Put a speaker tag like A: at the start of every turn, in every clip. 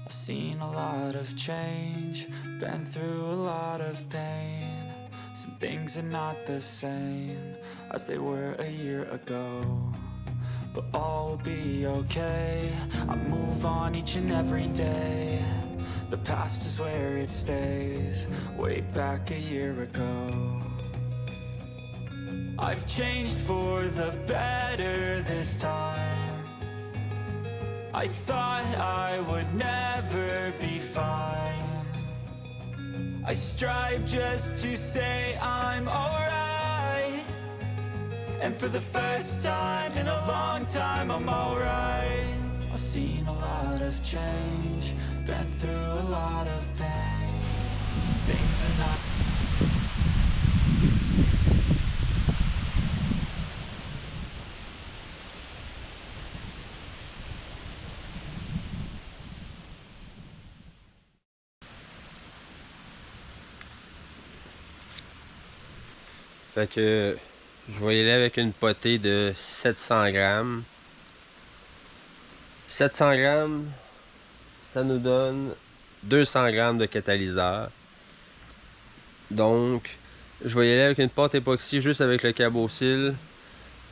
A: I've seen a lot of change, been through a lot of pain. Some things are not the same as they were a year ago, but all will be okay. I move on each and every day. The past is where it stays, way back a year ago. I've changed for the better this time. I thought I would never be fine. I strive just to say I'm alright, and for the first time in a long time I'm alright. I've seen a lot of change, been through a lot of pain. Some things are not.
B: Fait que je vais y aller avec une potée de 700 grammes. 700 grammes, ça nous donne 200 grammes de catalyseur. Donc, je vais y aller avec une pâte époxy juste avec le Carbosil.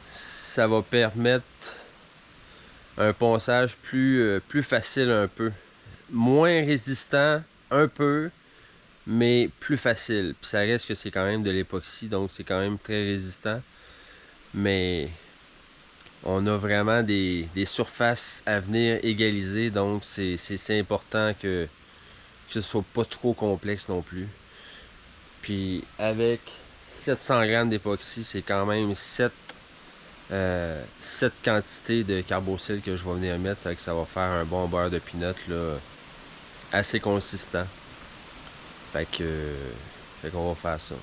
B: Ça va permettre un ponçage plus facile un peu. Moins résistant un peu, mais plus facile. Puis ça reste que c'est quand même de l'époxy, donc c'est quand même très résistant. Mais on a vraiment des surfaces à venir égaliser, donc c'est important que ce soit pas trop complexe non plus. Puis avec 700 grammes d'époxy, c'est quand même 7 quantités de Carbosil que je vais venir mettre. Ça fait que ça va faire un bon beurre de peanut là, assez consistant. Fait qu'on va faire ça.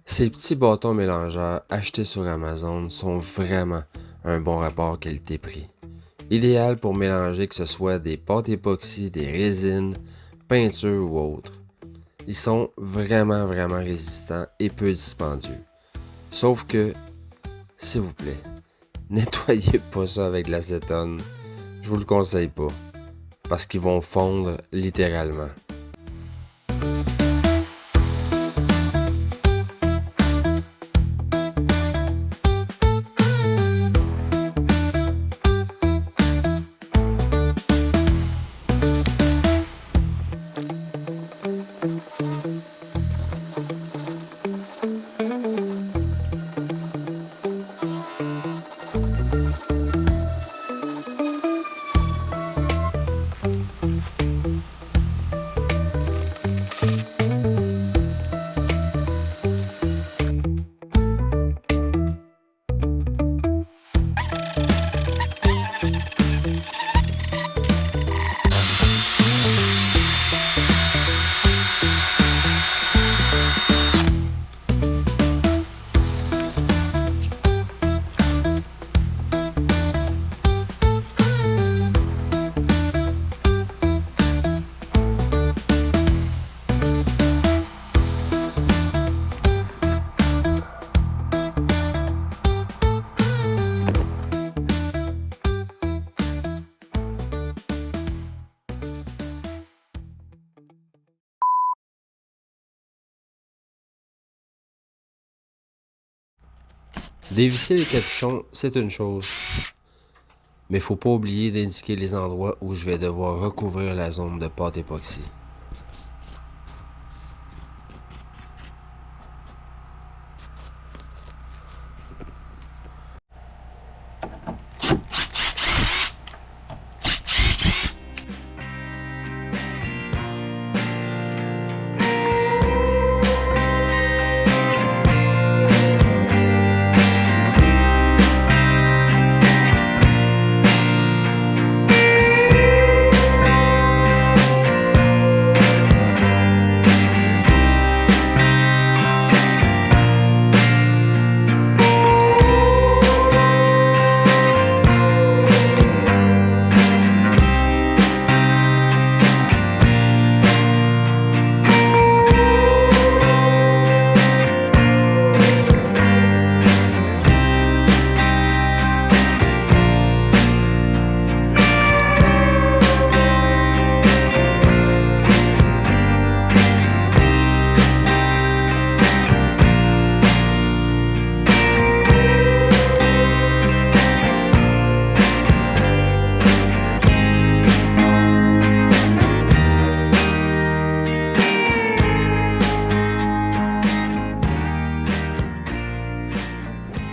B: Ces petits bâtons mélangeurs achetés sur Amazon sont vraiment un bon rapport qualité-prix. Idéal pour mélanger que ce soit des pâtes époxy, des résines, peinture ou autre. Ils sont vraiment résistants et peu dispendieux. Sauf que, s'il vous plaît, nettoyez pas ça avec de l'acétone. Je vous le conseille pas. Parce qu'ils vont fondre littéralement. Dévisser les capuchons, c'est une chose. Mais faut pas oublier d'indiquer les endroits où je vais devoir recouvrir la zone de pâte époxy.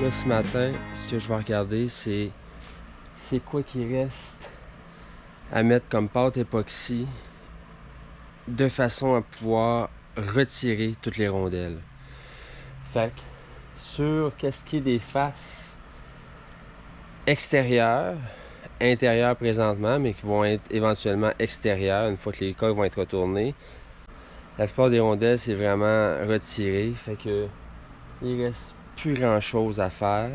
B: Là, ce matin, ce que je vais regarder, c'est quoi qui reste à mettre comme pâte époxy de façon à pouvoir retirer toutes les rondelles. Fait que sur qu'est-ce qui est des faces extérieures, intérieures présentement, mais qui vont être éventuellement extérieures une fois que les coques vont être retournées, la plupart des rondelles, c'est vraiment retiré. Fait que il reste plus grand chose à faire.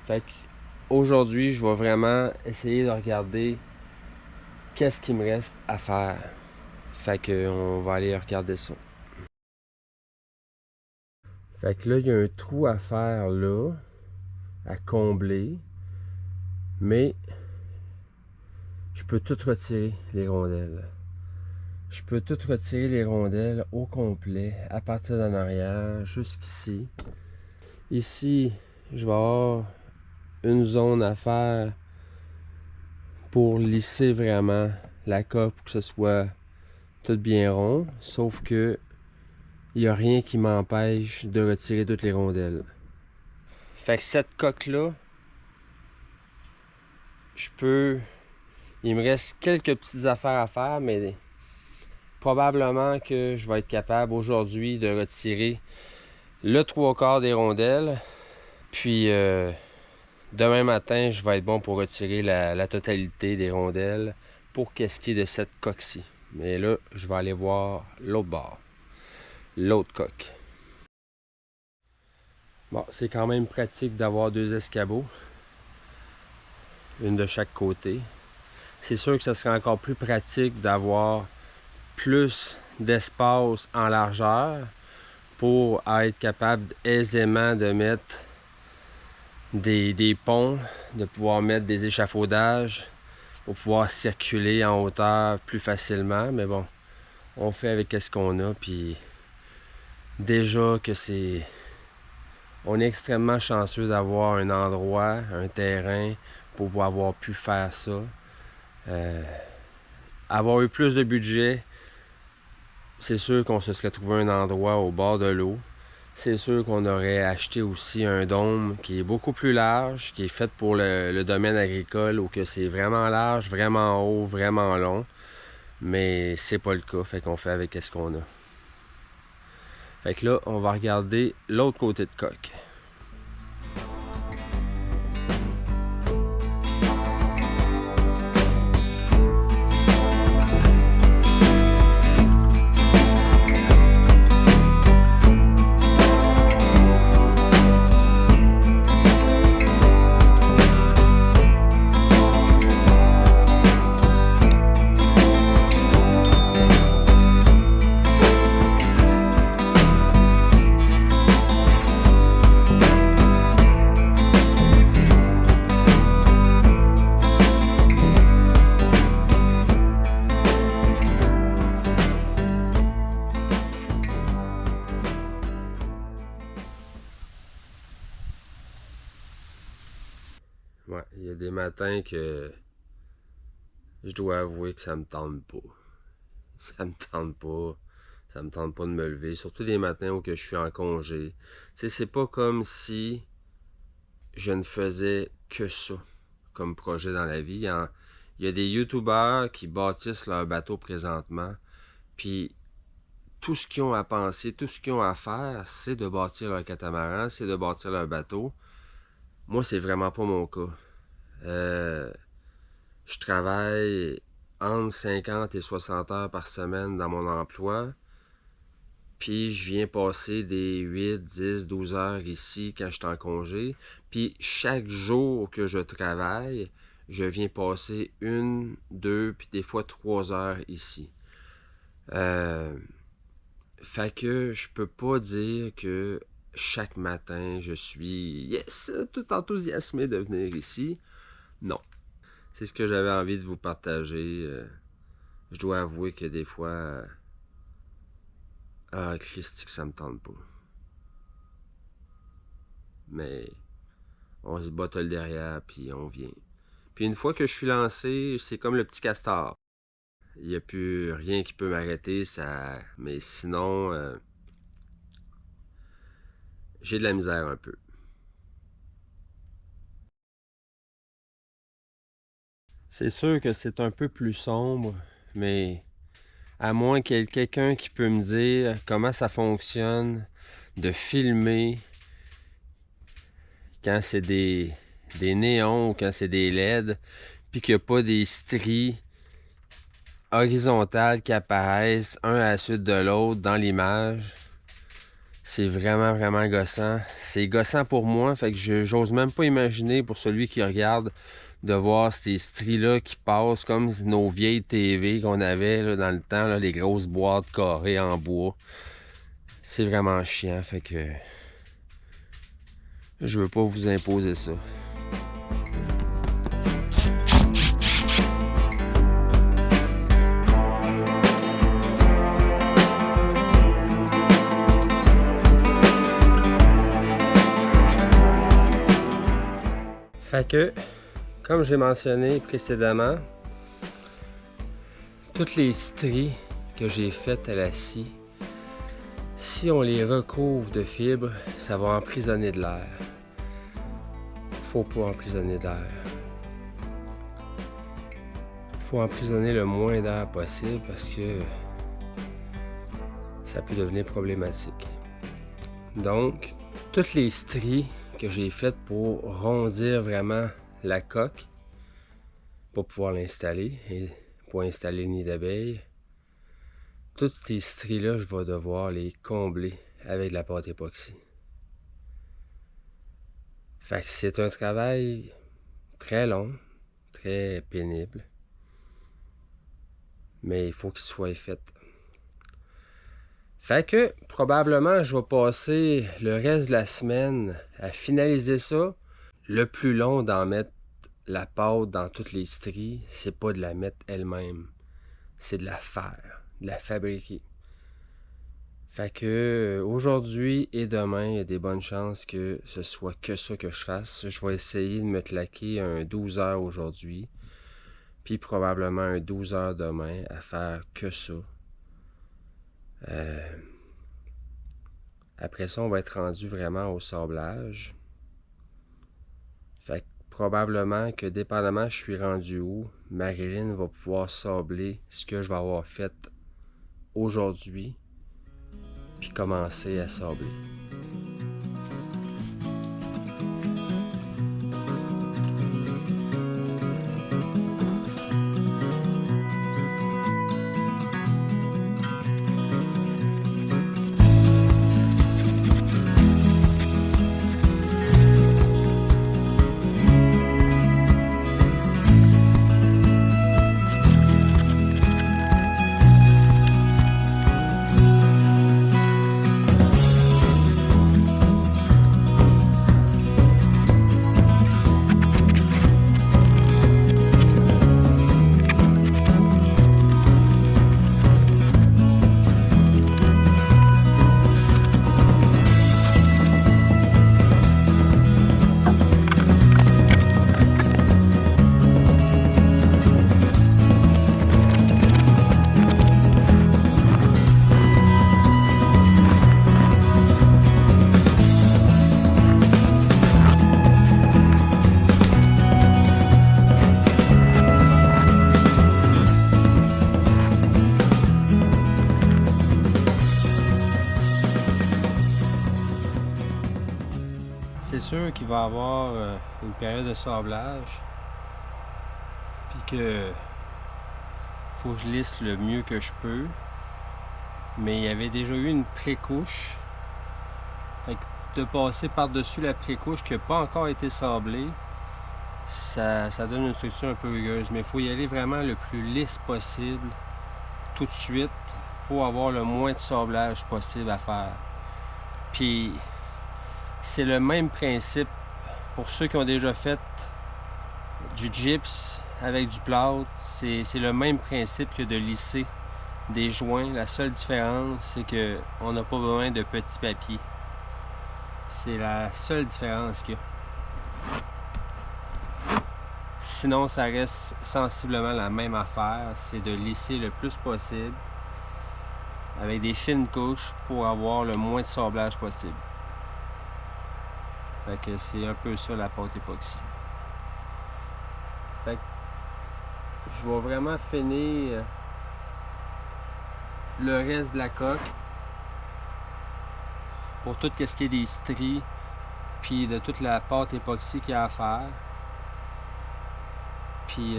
B: Fait que aujourd'hui, je vais vraiment essayer de regarder qu'est-ce qu'il me reste à faire. Fait que on va aller regarder ça. Fait que là, il y a un trou à faire là, à combler. Mais je peux tout retirer les rondelles. Je peux tout retirer les rondelles au complet, à partir d'en arrière, jusqu'ici. Ici, je vais avoir une zone à faire pour lisser vraiment la coque pour que ce soit tout bien rond. Sauf que il n'y a rien qui m'empêche de retirer toutes les rondelles. Fait que cette coque-là, il me reste quelques petites affaires à faire, mais probablement que je vais être capable aujourd'hui de retirer le 3/4 des rondelles. Puis demain matin, je vais être bon pour retirer la totalité des rondelles pour qu'est-ce qui est de cette coque-ci. Mais là, je vais aller voir l'autre bord, l'autre coque. Bon, c'est quand même pratique d'avoir 2 escabeaux, une de chaque côté. C'est sûr que ça serait encore plus pratique d'avoir plus d'espace en largeur pour être capable aisément de mettre des ponts, de pouvoir mettre des échafaudages pour pouvoir circuler en hauteur plus facilement. Mais bon, on fait avec ce qu'on a, puis déjà que on est extrêmement chanceux d'avoir un endroit, un terrain pour avoir pu faire ça. Avoir eu plus de budget, c'est sûr qu'on se serait trouvé un endroit au bord de l'eau. C'est sûr qu'on aurait acheté aussi un dôme qui est beaucoup plus large, qui est fait pour le domaine agricole, où que c'est vraiment large, vraiment haut, vraiment long. Mais c'est pas le cas, fait qu'on fait avec ce qu'on a. Fait que là, on va regarder l'autre côté de coque. Ouais, il y a des matins que je dois avouer que ça me tente pas. Ça me tente pas. Ça me tente pas de me lever. Surtout des matins où que je suis en congé. Tu sais, c'est pas comme si je ne faisais que ça comme projet dans la vie. Il y a des youtubeurs qui bâtissent leur bateau présentement. Puis tout ce qu'ils ont à penser, tout ce qu'ils ont à faire, c'est de bâtir leur catamaran, c'est de bâtir leur bateau. Moi, c'est vraiment pas mon cas. Je travaille entre 50 et 60 heures par semaine dans mon emploi. Puis je viens passer des 8, 10, 12 heures ici quand je suis en congé. Puis chaque jour que je travaille, je viens passer 1, 2, puis des fois 3 heures ici. Fait que je peux pas dire que chaque matin je suis tout enthousiasmé de venir ici. Non. C'est ce que j'avais envie de vous partager. Je dois avouer que des fois... Ah, Christy, que ça me tente pas. Mais on se botte le derrière, puis on vient. Puis une fois que je suis lancé, c'est comme le petit castor. Il n'y a plus rien qui peut m'arrêter, ça... Mais sinon... j'ai de la misère un peu. C'est sûr que c'est un peu plus sombre, mais à moins qu'il y ait quelqu'un qui peut me dire comment ça fonctionne de filmer quand c'est des néons ou quand c'est des LED, puis qu'il n'y a pas des stries horizontales qui apparaissent un à la suite de l'autre dans l'image. C'est vraiment gossant. C'est gossant pour moi, fait que j'ose même pas imaginer pour celui qui regarde de voir ces stries-là qui passent comme nos vieilles TV qu'on avait là, dans le temps, là, les grosses boîtes carrées en bois. C'est vraiment chiant, fait que je veux pas vous imposer ça. Fait que, comme j'ai mentionné précédemment, toutes les stries que j'ai faites à la scie, si on les recouvre de fibres, ça va emprisonner de l'air. Faut pas emprisonner de l'air. Faut emprisonner le moins d'air possible parce que ça peut devenir problématique. Donc, toutes les stries que j'ai faites pour rondir vraiment la coque pour pouvoir l'installer et pour installer le nid d'abeille, toutes ces stries-là, je vais devoir les combler avec de la pâte époxy. Fait que c'est un travail très long, très pénible, mais il faut qu'il soit fait. Fait que probablement je vais passer le reste de la semaine à finaliser ça. Le plus long d'en mettre la pâte dans toutes les stries, c'est pas de la mettre elle-même, c'est de la faire, de la fabriquer. Fait que aujourd'hui et demain, il y a des bonnes chances que ce soit que ça que je fasse. Je vais essayer de me claquer un 12 heures aujourd'hui, puis probablement un 12 heures demain à faire que ça. Après ça, on va être rendu vraiment au sablage. Fait que probablement que dépendamment je suis rendu où, Marilyn va pouvoir sabler ce que je vais avoir fait aujourd'hui, puis commencer à sabler. C'est sûr qu'il va y avoir une période de sablage, puis que faut que je lisse le mieux que je peux, mais il y avait déjà eu une pré-couche, fait que de passer par-dessus la pré-couche qui n'a pas encore été sablée, ça donne une structure un peu rugueuse, mais il faut y aller vraiment le plus lisse possible tout de suite pour avoir le moins de sablage possible à faire. Puis c'est le même principe pour ceux qui ont déjà fait du gyps avec du plâtre. C'est le même principe que de lisser des joints. La seule différence, c'est qu'on n'a pas besoin de petits papiers. C'est la seule différence qu'il y a. Sinon, ça reste sensiblement la même affaire. C'est de lisser le plus possible avec des fines couches pour avoir le moins de sablage possible. Fait que c'est un peu ça la pâte époxy. Fait que je vais vraiment finir le reste de la coque pour tout ce qui est des stries puis de toute la pâte époxy qu'il y a à faire. Puis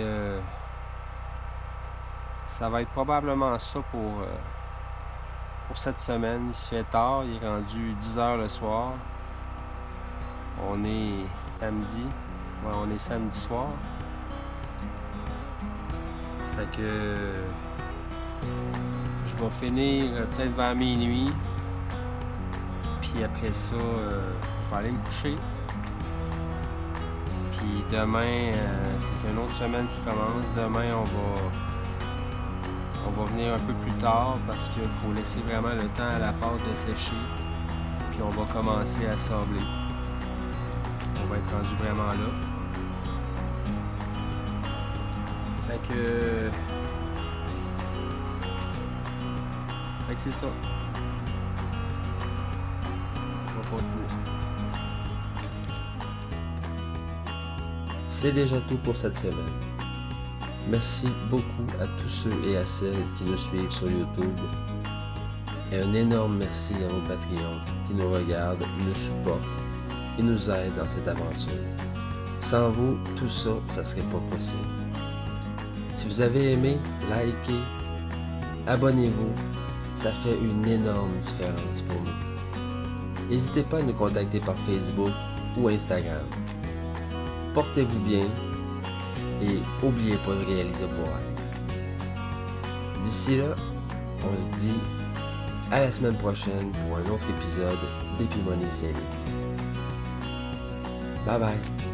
B: ça va être probablement ça pour cette semaine. Il se fait tard, il est rendu 10h le soir. On est samedi. Ouais, on est samedi soir. Fait que je vais finir peut-être vers minuit. Puis après ça, je vais aller me coucher. Puis demain, c'est une autre semaine qui commence. Demain, on va venir un peu plus tard parce qu'il faut laisser vraiment le temps à la pâte de sécher. Puis on va commencer à sabler. On va être rendu vraiment là. Fait que c'est ça. Je vais continuer.
C: C'est déjà tout pour cette semaine. Merci beaucoup à tous ceux et à celles qui nous suivent sur YouTube. Et un énorme merci à vos Patreons qui nous regardent, nous supportent et nous aident dans cette aventure. Sans vous, tout ça, ça serait pas possible. Si vous avez aimé, likez, abonnez-vous, ça fait une énorme différence pour nous. N'hésitez pas à nous contacter par Facebook ou Instagram. Portez-vous bien et n'oubliez pas de réaliser vos rêves. D'ici là, on se dit à la semaine prochaine pour un autre épisode d'Épimonie Série. Bye bye!